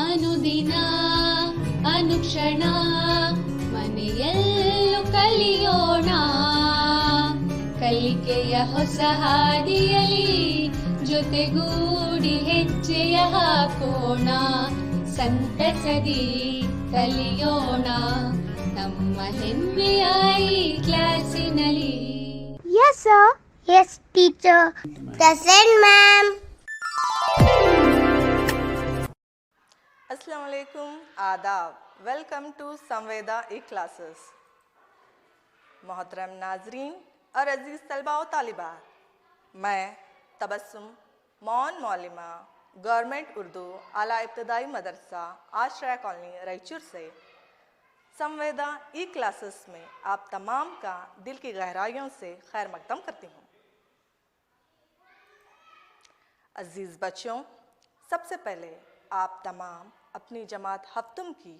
ಅನುದಿನ ಅನುಕ್ಷಣ ಮನೆಯಲ್ಲೂ ಕಲಿಯೋಣ, ಕಲಿಕೆಯ ಹೊಸ ಹಾದಿಯಲಿ ಜೊತೆಗೂಡಿ ಹೆಜ್ಜೆಯ ಹಾಕೋಣ, ಸಂತಸದಿ ಕಲಿಯೋಣ ನಮ್ಮ ಹೆಮ್ಮೆಯ ಈ ಕ್ಲಾಸಿನಲ್ಲಿ. Yes sir. Yes teacher. Present ma'am. अस्सलाम वालेकुम, आदाब। Welcome to Samveda e classes. मोहतरम नाजरीन और अजीज़ तलबा व तालिबात, मैं तबस्सुम मौन मौलिमा गवर्नमेंट उर्दू आला इब्तदाई मदरसा आश्रय कॉलोनी रायचूर से संवेदा ई क्लासेस में आप तमाम का दिल की गहराइयों से खैर मकदम करती हूँ। अजीज़ बच्चों, सबसे पहले आप तमाम अपनी जमात हफ्तुम की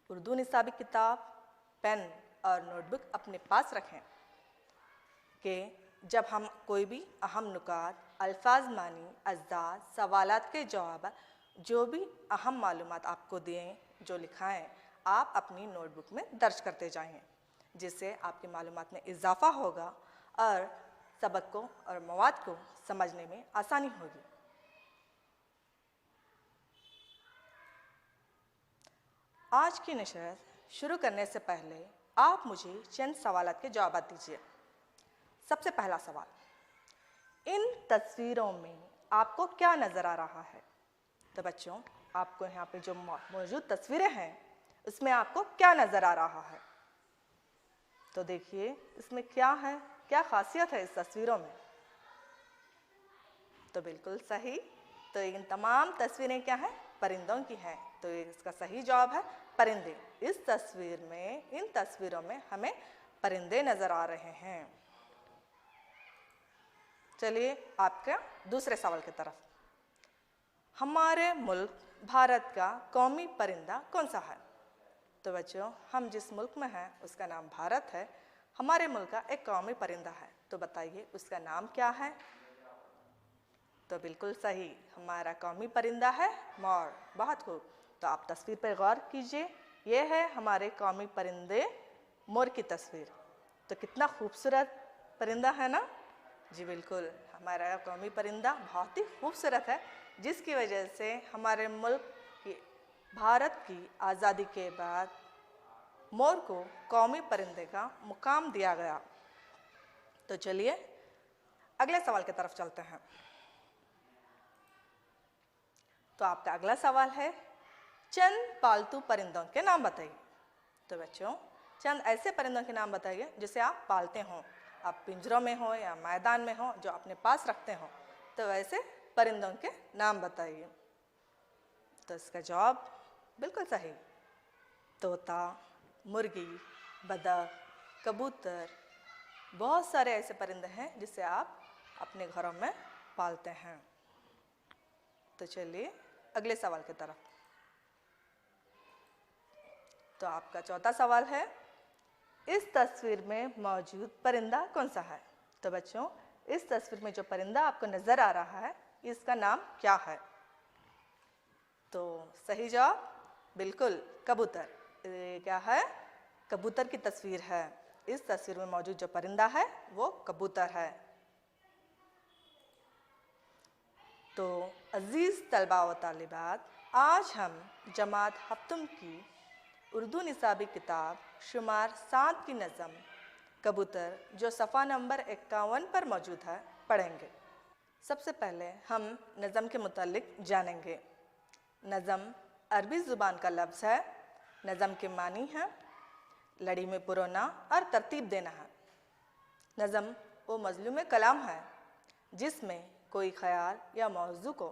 उर्दू निसाबी किताब, पेन और नोटबुक अपने पास रखें कि जब हम कोई भी अहम नुकात, अल्फाज मानी, अज़दाद, सवालात के जवाब, जो भी अहम मालूमात आपको दें, जो लिखाएं, आप अपनी नोटबुक में दर्ज करते जाएं, जिससे आपकी मालूमात में इजाफ़ा होगा और सबक को और मवाद को समझने में आसानी होगी। आज की नशर शुरू करने से पहले आप मुझे चंद सवालात के जवाब दीजिए। सबसे पहला सवाल, इन तस्वीरों में आपको क्या नज़र आ रहा है? तो बच्चों, आपको यहाँ पे जो मौजूद तस्वीरें हैं उसमें आपको क्या नज़र आ रहा है? तो देखिए इसमें क्या है, क्या खासियत है इस तस्वीरों में? तो बिल्कुल सही, तो इन तमाम तस्वीरें क्या हैं? परिंदों की हैं। तो इसका सही जवाब है परिंदे। इस तस्वीर में, इन तस्वीरों में हमें परिंदे नजर आ रहे हैं। चलिए आपका दूसरे सवाल की तरफ। हमारे मुल्क भारत का कौमी परिंदा कौन सा है? तो बच्चों, हम जिस मुल्क में हैं उसका नाम भारत है। हमारे मुल्क का एक कौमी परिंदा है, तो बताइए उसका नाम क्या है? तो बिल्कुल सही, हमारा कौमी परिंदा है मोर। बहुत खूब, तो आप तस्वीर पर गौर कीजिए, ये है हमारे कौमी परिंदे मोर की तस्वीर। तो कितना खूबसूरत परिंदा है ना? जी बिल्कुल, हमारा कौमी परिंदा बहुत ही खूबसूरत है, जिसकी वजह से हमारे मुल्क की, भारत की आज़ादी के बाद मोर को कौमी परिंदे का मुकाम दिया गया। तो चलिए अगले सवाल की तरफ चलते हैं। तो आपका अगला सवाल है, चंद पालतू परिंदों के नाम बताइए। तो बच्चों, चंद ऐसे परिंदों के नाम बताइए जिसे आप पालते हो, आप पिंजरों में हो या मैदान में हो, जो अपने पास रखते हो। तो वैसे परिंदों के नाम बताइए। तो इसका जवाब बिल्कुल सही, तोता, मुर्गी, बतख, कबूतर, बहुत सारे ऐसे परिंदे हैं जिसे आप अपने घरों में पालते हैं। तो चलिए अगले सवाल की तरफ। तो आपका चौथा सवाल है, इस तस्वीर में मौजूद परिंदा कौन सा है? तो बच्चों, इस तस्वीर में जो परिंदा आपको नजर आ रहा है इसका नाम क्या है? तो सही जवाब बिल्कुल कबूतर। ये क्या है? कबूतर की तस्वीर है। इस तस्वीर में मौजूद जो परिंदा है वो कबूतर है। तो अजीज़ तलबा व तालिबात, आज हम जमात हफ्तुम की उर्दू निसाबी किताब शुमार 7 की नज़म कबूतर, जो सफ़ा नंबर 51 पर मौजूद है, पढ़ेंगे। सबसे पहले हम नज़म के मुतालिक जानेंगे। नज़म अरबी ज़ुबान का लफ्ज़ है। नज़म के मानी है लड़ी में पुरोना और तरतीब देना है। नज़म वो मज़लूम कलाम है जिसमें कोई ख़याल या मौज़ू को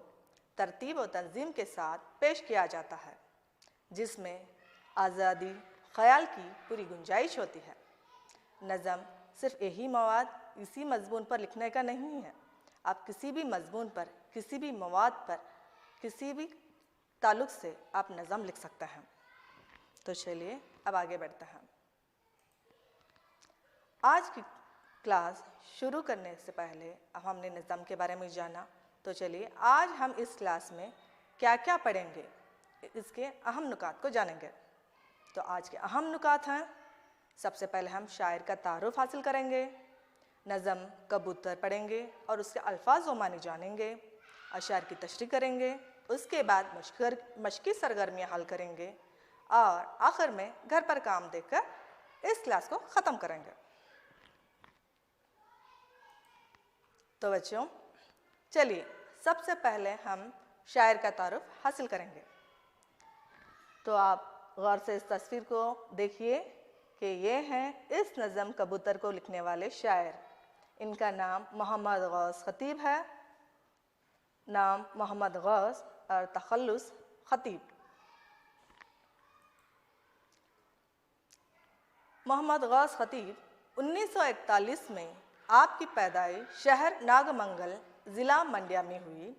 तरतीब और तंज़ीम के साथ पेश किया जाता है, जिसमें आज़ादी ख़याल की पूरी गुंजाइश होती है। नज़म सिर्फ़ यही मवाद इसी मज़मून पर लिखने का नहीं है। आप किसी भी मज़मून पर, किसी भी मवाद पर, किसी भी ताल्लुक़ से आप नज़म लिख सकते हैं। तो चलिए अब आगे बढ़ते हैं। आज की क्लास शुरू करने से पहले अब हमने निज़ाम के बारे में जाना, तो चलिए आज हम इस क्लास में क्या क्या पढ़ेंगे इसके अहम नुकात को जानेंगे। तो आज के अहम नुकात हैं, सबसे पहले हम शायर का तारुफ हासिल करेंगे, नज़म कबूतर पढ़ेंगे और उसके अल्फाज व मानी जानेंगे, अशार की तशरीह करेंगे, उसके बाद मशक़ी सरगर्मियाँ हल करेंगे और आखिर में घर पर काम देकर इस क्लास को ख़त्म करेंगे। तो बच्चों चलिए सबसे पहले हम शायर का तारुफ हासिल करेंगे। तो आप गौर से इस तस्वीर को देखिए कि ये हैं इस नज़म कबूतर को लिखने वाले शायर। इनका नाम मोहम्मद गौस खतीब है, नाम मोहम्मद गौस और तखल्लुस खतीब। मोहम्मद गौस खतीब 1941 में आपकी पैदाइश शहर नागमंगल ज़िला मंड्या में हुई।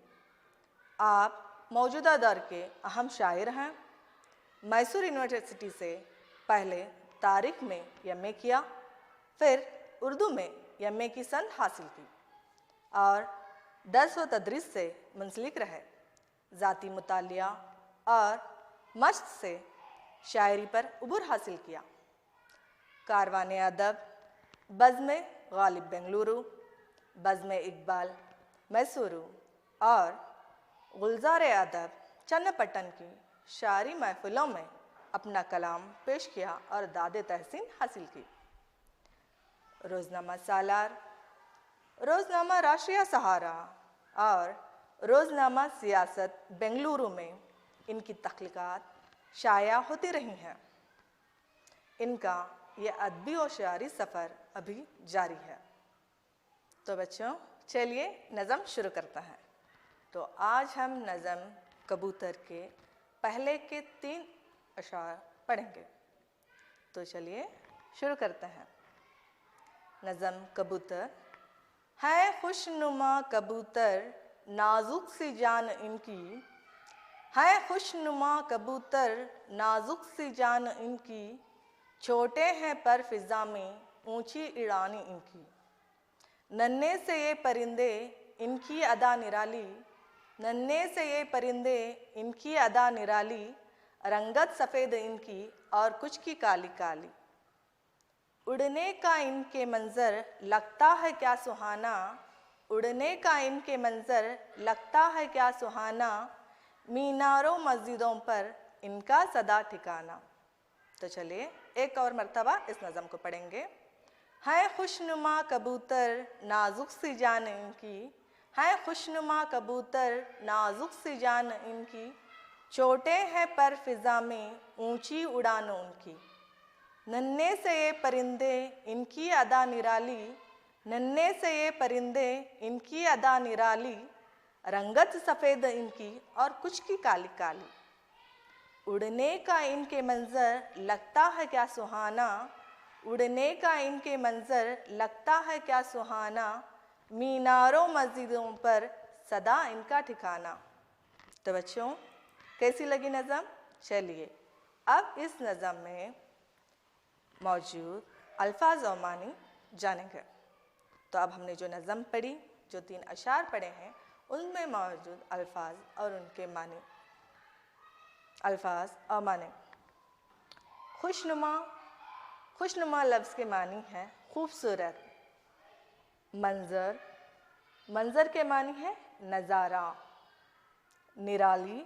आप मौजूदा दौर के अहम शायर हैं। मैसूर यूनिवर्सिटी से पहले तारीख़ में एमए किया, फिर उर्दू में एमए की सनद हासिल की और दर्स व तदरीस से मुंसलिक रहे। ज़ाती मुतालिया और मश्क से शायरी पर उबूर हासिल किया। कारवाने अदब, बज़्म गालिब बेंगलुरु, बज़्म इकबाल मैसूरू और गुलजार अदब चन्नपट्टन की शायरी महफिलों में अपना कलाम पेश किया और दादे तहसीन हासिल की। रोज़नामा सालार, रोज़नामा राष्ट्रीय सहारा और रोज़नामा सियासत बेंगलुरु में इनकी तख्लीक़ात शाया होती रही हैं। इनका ये अदबी और शायरी सफ़र अभी जारी है। तो बच्चों चलिए नज़म शुरू करते हैं। तो आज हम नज़म कबूतर के पहले के 3 अशार पढ़ेंगे। तो चलिए शुरू करते हैं। नज़म कबूतर। है खुशनुमा कबूतर नाजुक सी जान इनकी, है खुशनुमा कबूतर नाजुक सी जान इनकी, छोटे हैं पर फिज़ा में ऊंची इड़ानी इनकी। नन्हे से ये परिंदे इनकी अदा निराली, नन्हे से ये परिंदे इनकी अदा निराली, रंगत सफ़ेद इनकी और कुछ की काली काली। उड़ने का इनके मंज़र लगता है क्या सुहाना, उड़ने का इनके मंज़र लगता है क्या सुहाना, मीनारों मस्जिदों पर इनका सदा ठिकाना। तो चलिए एक और मर्तबा इस नज़म को पढ़ेंगे। है खुशनुमा कबूतर नाजुक सी जान इनकी, है खुशनुमा कबूतर नाजुक सी जान इनकी, छोटे हैं पर फिज़ा में ऊंची उड़ान उनकी। नन्हे से ये परिंदे इनकी अदा निराली, नन्हे से ये परिंदे इनकी अदा निराली, रंगत सफ़ेद इनकी और कुछ की काली काली। उड़ने का इनके मंज़र लगता है क्या सुहाना, उड़ने का इनके मंज़र लगता है क्या सुहाना, मीनारों मस्जिदों पर सदा इनका ठिकाना। तो बच्चों कैसी लगी नज़म? चलिए अब इस नज़म में मौजूद अल्फाज और मानी जानेंगे। तो अब हमने जो नज़म पढ़ी, जो 3 अशार पढ़े हैं, उनमें मौजूद अल्फाज और उनके मानी। अल्फाज और माने। खुशनुमा, खुशनुमा लफ्ज़ के मानी है खूबसूरत। मंज़र, मंज़र के मानी है नज़ारा। निराली,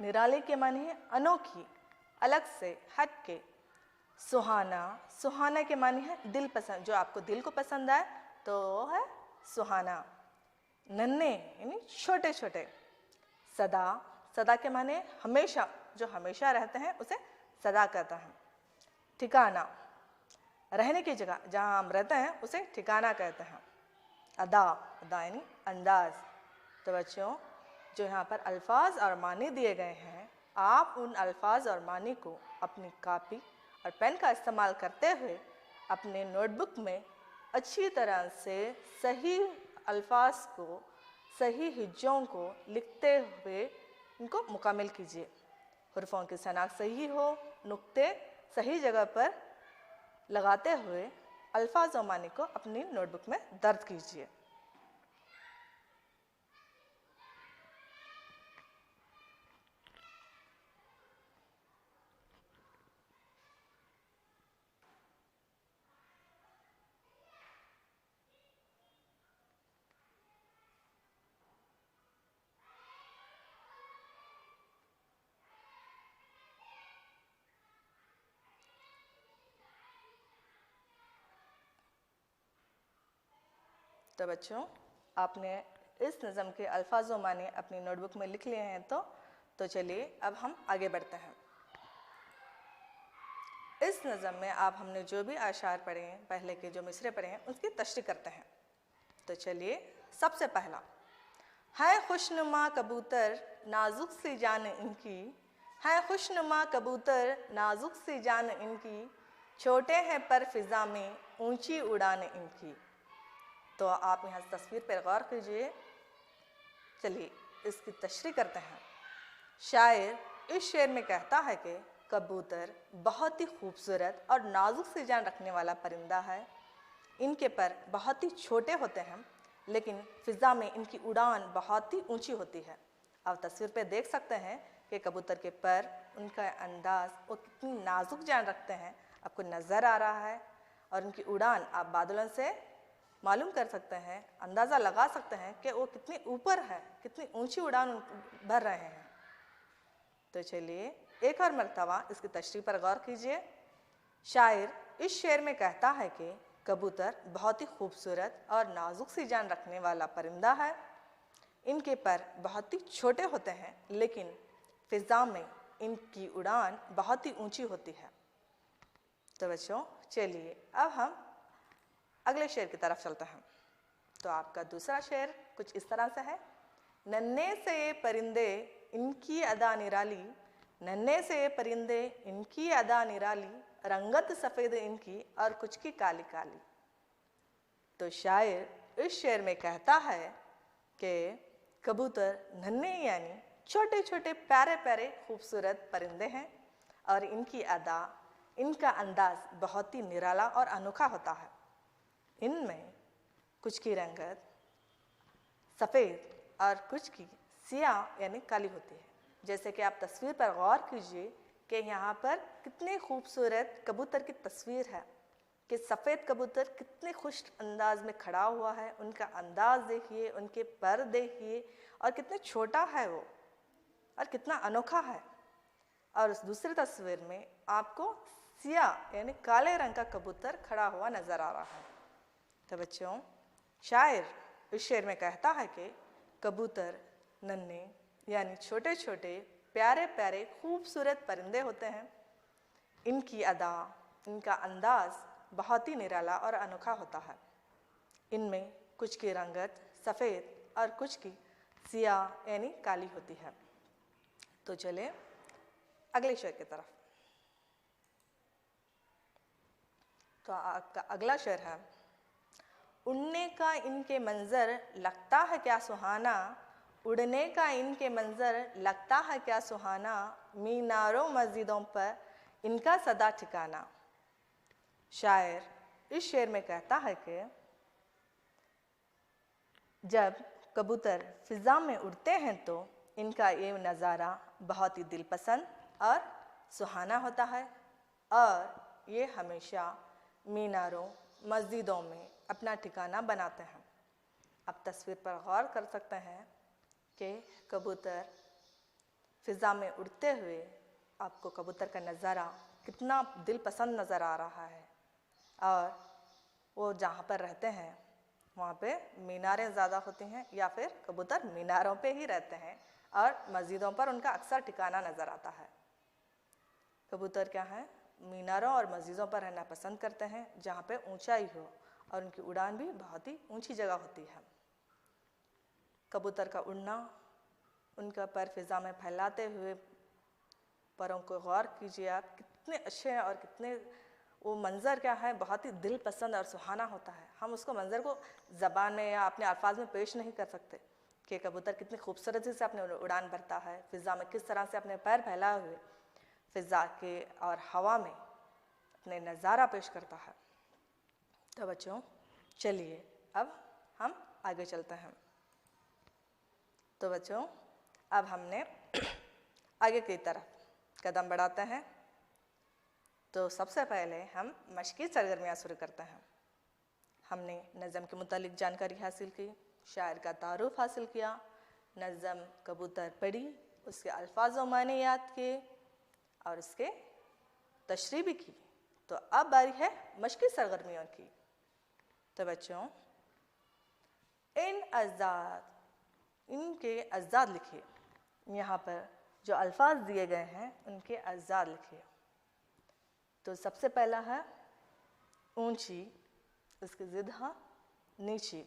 निराली के मानी है अनोखी, अलग से, हट के। सुहाना, सुहाना के मानी है दिल पसंद, जो आपको दिल को पसंद आए तो है सुहाना। नन्हे यानी छोटे छोटे। सदा, सदा के माने हमेशा, जो हमेशा रहते हैं उसे सदा कहता है। ठिकाना, रहने की जगह जहाँ हम रहते हैं उसे ठिकाना कहते हैं। अदा, अदा यानी अंदाज। तो बच्चों जो यहाँ पर अल्फाज और मानी दिए गए हैं, आप उन अल्फाज और मानी को अपनी कॉपी और पेन का इस्तेमाल करते हुए अपने नोटबुक में अच्छी तरह से सही अल्फाज को, सही हिज्जों को लिखते हुए इनको मुकम्मल कीजिए। हुर्फ़ों की शनाख्त सही हो, नुक्ते सही जगह पर लगाते हुए अल्फाज और मानी को अपनी नोटबुक में दर्ज कीजिए। तो बच्चों, आपने इस नज़म के अल्फाज व माने अपनी नोटबुक में लिख लिए हैं तो चलिए अब हम आगे बढ़ते हैं। इस नज़म में आप हमने जो भी आशार पढ़े हैं, पहले के जो मिसरे पढ़े हैं, उसकी तशरीह करते हैं। तो चलिए, सबसे पहला है खुशनुमा कबूतर नाजुक सी जान इनकी, है खुशनुमा कबूतर नाजुक सी जान इनकी, छोटे हैं पर फिज़ा में ऊंची उड़ान इनकी। तो आप यहाँ तस्वीर पर गौर कीजिए। चलिए इसकी तशरीह करते हैं। शायर इस शेर में कहता है कि कबूतर बहुत ही खूबसूरत और नाजुक सी जान रखने वाला परिंदा है। इनके पर बहुत ही छोटे होते हैं, लेकिन फ़िज़ा में इनकी उड़ान बहुत ही ऊंची होती है। आप तस्वीर पे देख सकते हैं कि कबूतर के पर, उनका अंदाज़, वो कितनी नाजुक जान रखते हैं, आपको नज़र आ रहा है। और उनकी उड़ान आप बादलों से मालूम कर सकते हैं, अंदाज़ा लगा सकते हैं कि वो कितनी ऊपर है, कितनी ऊंची उड़ान भर रहे हैं। तो चलिए एक और मर्तबा इसकी तशरीह पर गौर कीजिए। शायर इस शेर में कहता है कि कबूतर बहुत ही खूबसूरत और नाजुक सी जान रखने वाला परिंदा है। इनके पर बहुत ही छोटे होते हैं, लेकिन फ़िज़ा में इनकी उड़ान बहुत ही ऊंची होती है। तो बच्चों, चलिए अब हम अगले शेर की तरफ चलते हैं। तो आपका दूसरा शेर कुछ इस तरह से है। नन्हे से ये परिंदे इनकी अदा निराली, नन्हे से ये परिंदे इनकी अदा निराली, रंगत सफ़ेद इनकी और कुछ की काली काली। तो शायर इस शेर में कहता है कि कबूतर नन्हे यानी छोटे छोटे प्यारे प्यारे खूबसूरत परिंदे हैं और इनकी अदा, इनका अंदाज बहुत ही निराला और अनोखा होता है। इनमें कुछ की रंगत सफ़ेद और कुछ की सियाह यानी काली होती है। जैसे कि आप तस्वीर पर गौर कीजिए कि यहाँ पर कितने खूबसूरत कबूतर की तस्वीर है कि सफ़ेद कबूतर कितने खुश अंदाज में खड़ा हुआ है। उनका अंदाज देखिए, उनके पर देखिए, और कितने छोटा है वो और कितना अनोखा है। और उस दूसरी तस्वीर में आपको सियाह यानी काले रंग का कबूतर खड़ा हुआ नज़र आ रहा है। तो बच्चों, शायर इस शेर में कहता है कि कबूतर नन्हे यानी छोटे छोटे प्यारे प्यारे खूबसूरत परिंदे होते हैं। इनकी अदा, इनका अंदाज बहुत ही निराला और अनोखा होता है। इनमें कुछ की रंगत सफ़ेद और कुछ की सियाह यानी काली होती है। तो चले अगले शेर की तरफ। तो आपका अगला शेर है। उड़ने का इनके मंजर लगता है क्या सुहाना, उड़ने का इनके मंजर लगता है क्या सुहाना, मीनारों मस्जिदों पर इनका सदा ठिकाना। शायर इस शेर में कहता है कि जब कबूतर फ़िज़ा में उड़ते हैं तो इनका ये नज़ारा बहुत ही दिलपसंद और सुहाना होता है और ये हमेशा मीनारों मस्जिदों में अपना ठिकाना बनाते हैं। आप तस्वीर पर गौर कर सकते हैं कि कबूतर फ़िज़ा में उड़ते हुए आपको कबूतर का नज़ारा कितना दिलपसंद नज़र आ रहा है। और वो जहाँ पर रहते हैं वहाँ पे मीनारें ज़्यादा होती हैं या फिर कबूतर मीनारों पे ही रहते हैं और मस्जिदों पर उनका अक्सर ठिकाना नज़र आता है। कबूतर क्या है, मीनारों और मस्जिदों पर रहना पसंद करते हैं जहाँ पे ऊंचाई हो और उनकी उड़ान भी बहुत ही ऊंची जगह होती है। कबूतर का उड़ना, उनका पर फ़िज़ा में फैलाते हुए परों को गौर कीजिए आप, कितने अच्छे हैं और कितने वो मंज़र क्या है, बहुत ही दिल पसंद और सुहाना होता है। हम उसको मंज़र को ज़बान में या अपने अल्फाज में पेश नहीं कर सकते कि कबूतर कितनी खूबसूरती से अपने उड़ान भरता है, फ़िज़ा में किस तरह से अपने पैर फैलाए हुए फ़िज़ा के और हवा में अपने नज़ारा पेश करता है। तो बच्चों, चलिए अब हम आगे चलते हैं। तो बच्चों, अब हमने आगे की तरफ कदम बढ़ाते हैं। तो सबसे पहले हम मश्की सरगर्मियाँ शुरू करते हैं। हमने नज़म के मुतालिक जानकारी हासिल की, शायर का तारुफ हासिल किया, नज़म कबूतर पढ़ी, उसके अल्फाज व माने याद किए और उसके तशरीह भी की। तो अब बारी है मश्की सरगर्मियों की। तो बच्चों, इन अज़दाद, इनके अज़दाद लिखिए। यहाँ पर जो अल्फाज दिए गए हैं उनके अज़दाद लिखिए। तो सबसे पहला है ऊंची, उसकी ज़िद है नीची।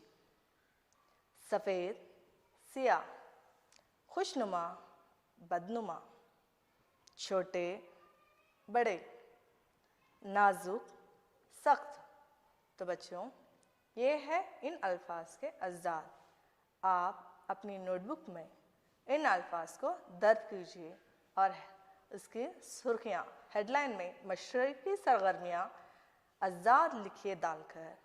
सफ़ेद, सियाह। खुशनुमा, बदनुमा। छोटे, बड़े। नाजुक, सख्त। तो बच्चों, ये है इन अल्फाज के अज़दाद। आप अपनी नोटबुक में इन अल्फाज को दर्ज कीजिए और उसकी सुर्खियाँ, हेडलाइन में मशरक़ी सरगर्मियाँ अज़दाद लिखिए डालकर।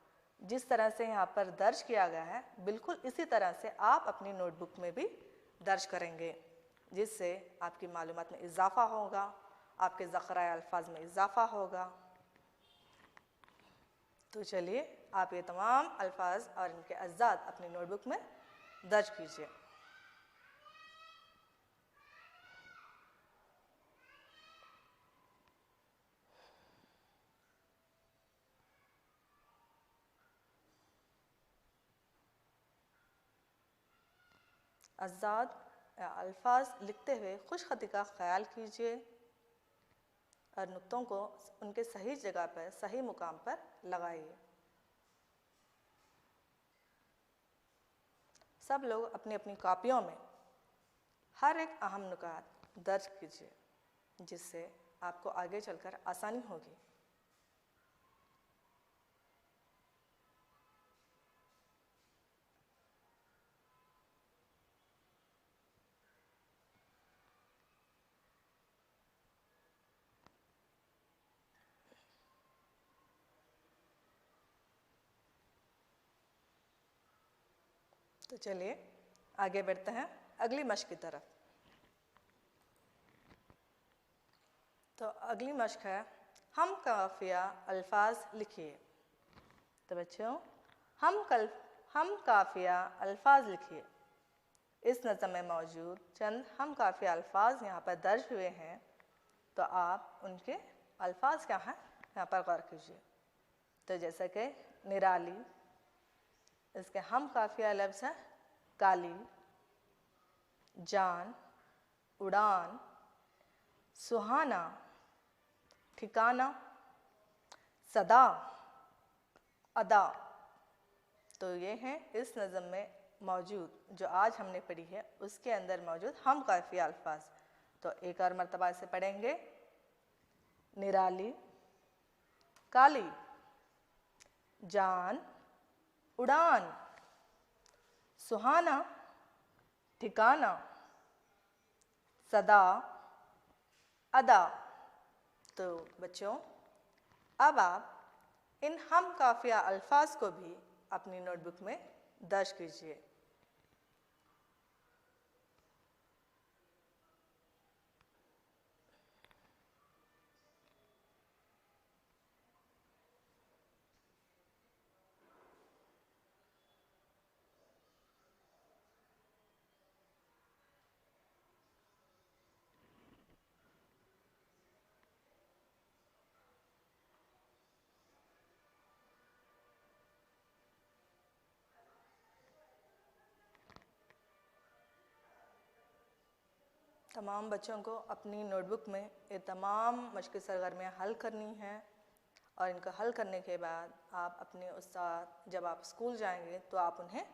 जिस तरह से यहाँ पर दर्ज किया गया है बिल्कुल इसी तरह से आप अपनी नोटबुक में भी दर्ज करेंगे, जिससे आपकी मालूमात में इजाफ़ा होगा, आपके ज़ख़राए अल्फाज में इजाफ़ा होगा। तो चलिए आप ये तमाम अल्फाज और इनके अज़दाद अपनी नोटबुक में दर्ज कीजिए। अज़दाद या अल्फाज लिखते हुए खुशख़ती का ख्याल कीजिए और नुक्तों को उनके सही जगह पर, सही मुकाम पर लगाइए। सब लोग अपनी अपनी कॉपियों में हर एक अहम नुकात दर्ज कीजिए, जिससे आपको आगे चलकर आसानी होगी। तो चलिए आगे बढ़ते हैं अगली मश्क की तरफ। तो अगली मश्क है हम काफ़िया अल्फाज लिखिए। तो बच्चों, हम काफ़िया अल्फाज लिखिए। इस नज़म में मौजूद चंद हम काफ़िया अल्फाज यहाँ पर दर्ज हुए हैं, तो आप उनके अल्फाज क्या हैं यहाँ पर गौर कीजिए। तो जैसे कि निराली, इसके हम काफ़िया लफ्ज़ है काली। जान, उड़ान, सुहाना, ठिकाना, सदा, अदा। तो ये हैं इस नज़म में मौजूद, जो आज हमने पढ़ी है उसके अंदर मौजूद हम काफ़िया अल्फाज। तो एक और मरतबा इसे पढ़ेंगे। निराली, काली, जान, उड़ान, सुहाना, ठिकाना, सदा, अदा। तो बच्चों, अब आप इन हम काफ़िया अल्फाज को भी अपनी नोटबुक में दर्ज कीजिए। तमाम बच्चों को अपनी नोटबुक में ये तमाम मश्क़ी सरगर्मियाँ हल करनी हैं, और इनको हल करने के बाद आप अपने उस्ताद, जब आप स्कूल जाएंगे तो आप उन्हें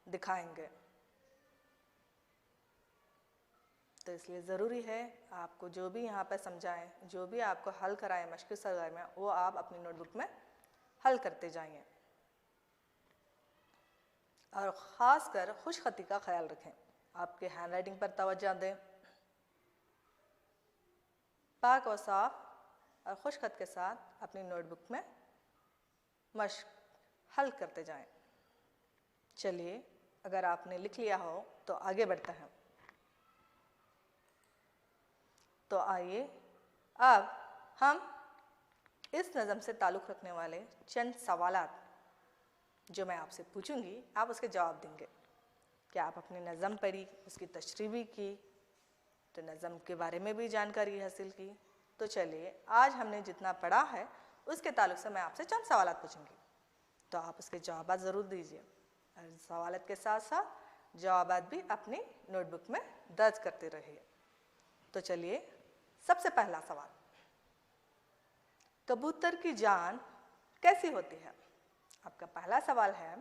दिखाएंगे। तो इसलिए ज़रूरी है आपको जो भी यहाँ पर समझाएं, जो भी आपको हल कराएं मश्क़ी सरगर्मियाँ, वो आप अपनी नोटबुक में हल करते जाइए। और ख़ास कर खुशख़ती का ख्याल रखें, आपके हैंड राइटिंग पर तवज्जो दें। पाक और साफ और खुशख़त के साथ अपनी नोटबुक में मश्क हल करते जाएं। चलिए, अगर आपने लिख लिया हो तो आगे बढ़ते हैं। तो आइए अब हम इस नज़म से ताल्लुक़ रखने वाले चंद सवालात जो मैं आपसे पूछूंगी, आप उसके जवाब देंगे। क्या आप अपनी नज़म पढ़ी, उसकी तशरीह भी की, तो नज़म के बारे में भी जानकारी हासिल की। तो चलिए, आज हमने जितना पढ़ा है उसके ताल्लुक़ से मैं आपसे चंद सवालात पूछूंगी, तो आप उसके जवाब ज़रूर दीजिए। और सवालत के साथ साथ जवाबात भी अपनी नोटबुक में दर्ज करते रहिए। तो चलिए सबसे पहला सवाल, कबूतर की जान कैसी होती है? आपका पहला सवाल है,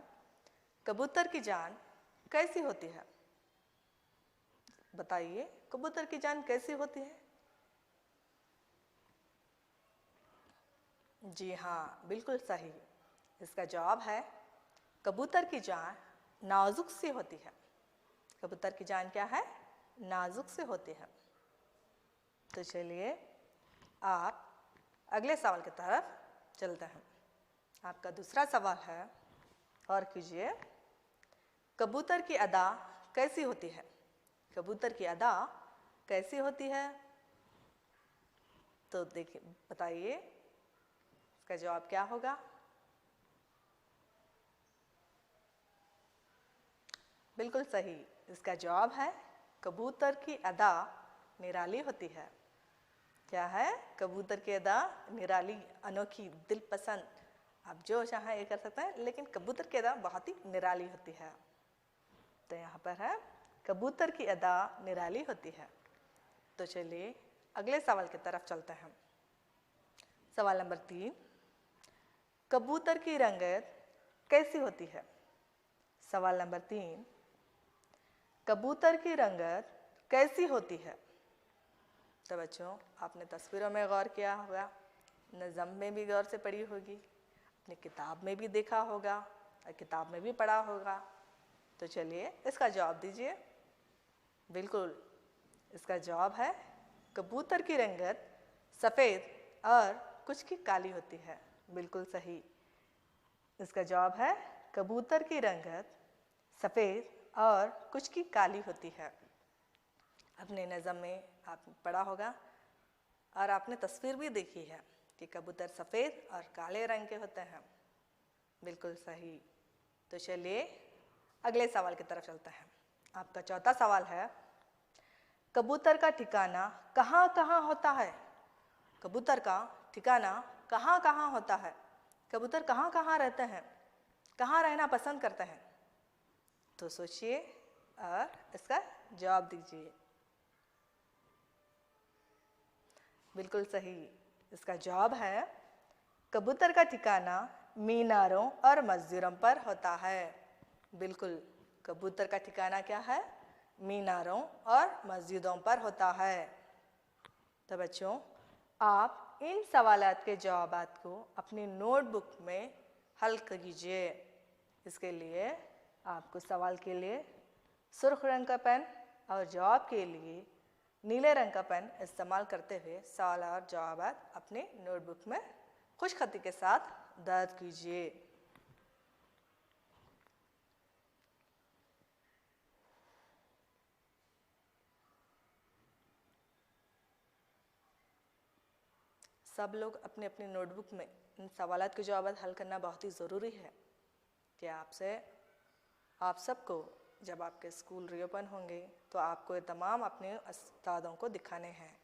कबूतर की जान कैसी होती है? बताइए, कबूतर की जान कैसी होती है? जी हाँ, बिल्कुल सही। इसका जवाब है कबूतर की जान नाजुक सी होती है। कबूतर की जान क्या है? नाजुक से होती है। तो चलिए आप अगले सवाल की तरफ चलते हैं। आपका दूसरा सवाल है, और कीजिए, कबूतर की अदा कैसी होती है? कबूतर की अदा कैसी होती है? तो देखिए, बताइए इसका जवाब क्या होगा? बिल्कुल सही। इसका जवाब है कबूतर की अदा निराली होती है। क्या है? कबूतर की अदा निराली, अनोखी, दिल पसंद। आप जो चाहें ये कर सकते हैं, लेकिन कबूतर की अदा बहुत ही निराली होती है। तो यहाँ पर है कबूतर की अदा निराली होती है। तो चलिए अगले सवाल की तरफ चलते हैं। सवाल नंबर 3, कबूतर की रंगत कैसी होती है? सवाल नंबर 3, कबूतर की रंगत कैसी होती है? तो बच्चों, आपने तस्वीरों में गौर किया होगा, नज़म में भी गौर से पढ़ी होगी, अपनी किताब में भी देखा होगा और किताब में भी पढ़ा होगा। तो चलिए इसका जवाब दीजिए। बिल्कुल, इसका जवाब है कबूतर की रंगत सफ़ेद और कुछ की काली होती है। बिल्कुल सही। इसका जवाब है कबूतर की रंगत सफ़ेद और कुछ की काली होती है। अपने नज़म में आपने पढ़ा होगा और आपने तस्वीर भी देखी है कि कबूतर सफ़ेद और काले रंग के होते हैं। बिल्कुल सही। तो चलिए अगले सवाल की तरफ चलते हैं। आपका चौथा सवाल है, कबूतर का ठिकाना कहाँ कहाँ होता है? कबूतर का ठिकाना कहाँ कहाँ होता है? कबूतर कहाँ कहाँ रहते हैं? कहाँ रहना पसंद करते हैं? तो सोचिए और इसका जवाब दीजिए। बिल्कुल सही। इसका जवाब है कबूतर का ठिकाना मीनारों और मस्जिदों पर होता है। बिल्कुल, कबूतर का ठिकाना क्या है? मीनारों और मस्जिदों पर होता है। तो बच्चों, आप इन सवालात के जवाबात को अपनी नोटबुक में हल कीजिए। इसके लिए आपको सवाल के लिए सुर्ख रंग का पेन और जवाब के लिए नीले रंग का पेन इस्तेमाल करते हुए सवाल और जवाबात अपने नोटबुक में खुशखती के साथ दर्ज कीजिए। सब लोग अपने अपने नोटबुक में इन सवालात के जवाब हल करना बहुत ही ज़रूरी है कि आप सबको जब आपके स्कूल रीओपन होंगे तो आपको ये तमाम अपने उस्तादों को दिखाने हैं।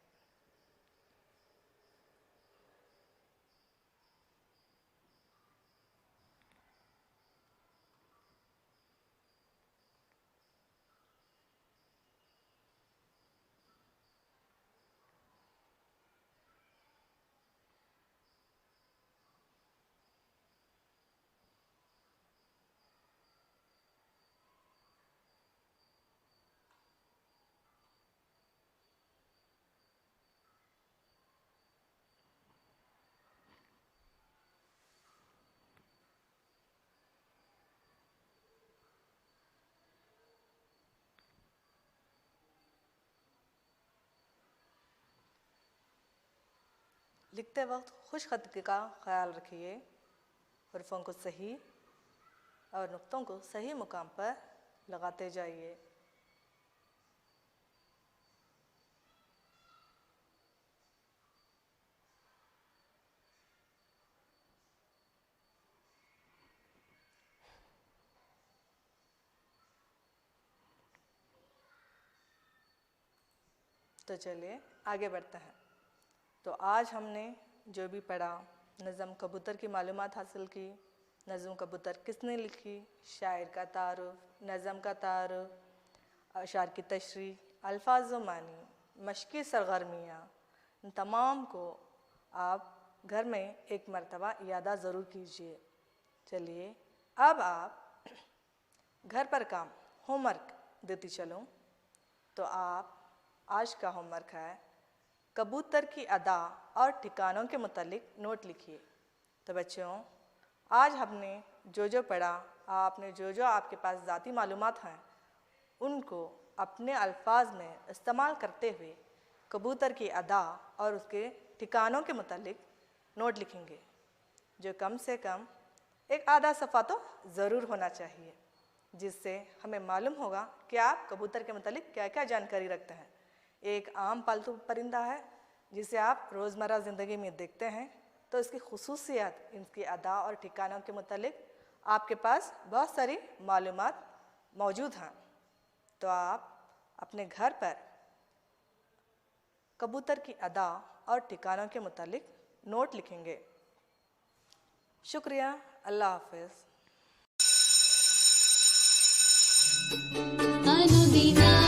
लिखते वक्त खुशखती का ख्याल रखिए, हरफों को सही और नुक्तों को सही मुकाम पर लगाते जाइए। तो चलिए आगे बढ़ते हैं। तो आज हमने जो भी पढ़ा, नज़म कबूतर की मालूमात हासिल की, नज़्म कबूतर किसने लिखी, शायर का तारुफ, नज़म का तारुफ, अशार की तशरीह, अल्फाज व मानी, मशक़ी सरगर्मियाँ, इन तमाम को आप घर में एक मरतबा यादा ज़रूर कीजिए। चलिए अब आप घर पर काम होमवर्क देती चलूँ। तो आप आज का होमवर्क है कबूतर की अदा और ठिकानों के मुतालिक नोट लिखिए। तो बच्चों, आज हमने जो जो पढ़ा, आपने जो जो आपके पास ज़ाती मालूमात हैं उनको अपने अल्फाज में इस्तेमाल करते हुए कबूतर की अदा और उसके ठिकानों के मुतालिक नोट लिखेंगे, जो कम से कम एक आधा सफ़ा तो ज़रूर होना चाहिए, जिससे हमें मालूम होगा कि आप कबूतर के मुतालिक क्या क्या जानकारी रखते हैं। एक आम पालतू परिंदा है जिसे आप रोज़मर्रा ज़िंदगी में देखते हैं, तो इसकी खुसूसियत, इसकी अदा और ठिकानों के मुतालिक आपके पास बहुत सारी मालूमात मौजूद हैं। तो आप अपने घर पर कबूतर की अदा और ठिकानों के मुतालिक नोट लिखेंगे। शुक्रिया, अल्लाह हाफ़िज़। अनुदिना